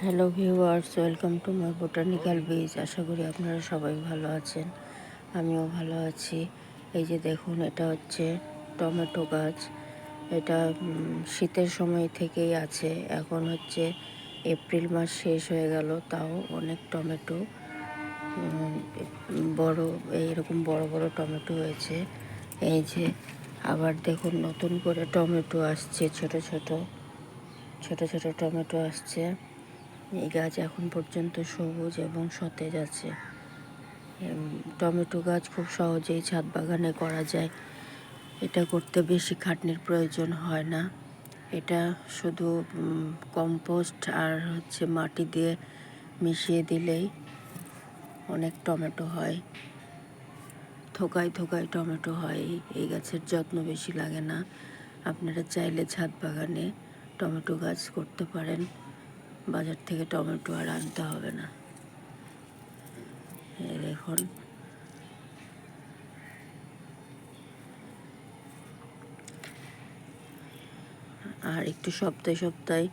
Hello viewers, welcome to my botanical বীজ। আশা করি আপনারা সবাই ভালো আছেন, আমিও ভালো আছি। এই যে দেখুন, এটা হচ্ছে টমেটো গাছ। এটা শীতের সময় থেকেই আছে। এখন হচ্ছে এপ্রিল মাস শেষ হয়ে গেল, তাও অনেক টমেটো বড়, এইরকম বড় বড় টমেটো হয়েছে। এই যে আবার দেখুন, নতুন করে টমেটো আসছে, ছোট ছোট ছোট ছোট টমেটো আসছে। এই গাছ এখন পর্যন্ত সবুজ এবং সতেজ আছে। টমেটো গাছ খুব সহজেই ছাদ বাগানে করা যায়। এটা করতে বেশি খাটনির প্রয়োজন হয় না। এটা শুধু কম্পোস্ট আর হচ্ছে মাটি দিয়ে মিশিয়ে দিলেই অনেক টমেটো হয়। থোকায় থোকায় টমেটো হয়। এই গাছের যত্ন বেশি লাগে না। আপনারা চাইলে ছাদ বাগানে টমেটো গাছ করতে পারেন। বাজার থেকে টমেটো আর আনতে হবে না। দেখুন, আর একটু সপ্তাহে সপ্তাহে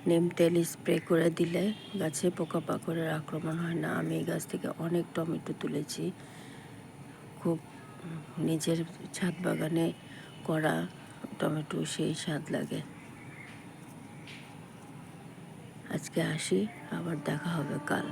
নিম তেল স্প্রে করে দিলে গাছে পোকামাকড়ের আক্রমণ হয় না। আমি এই গাছ থেকে অনেক টমেটো তুলেছি। খুব নিজের ছাদ বাগানে করা টমেটো সেই স্বাদ লাগে। আজকে আসি, আবার দেখা হবে কাল।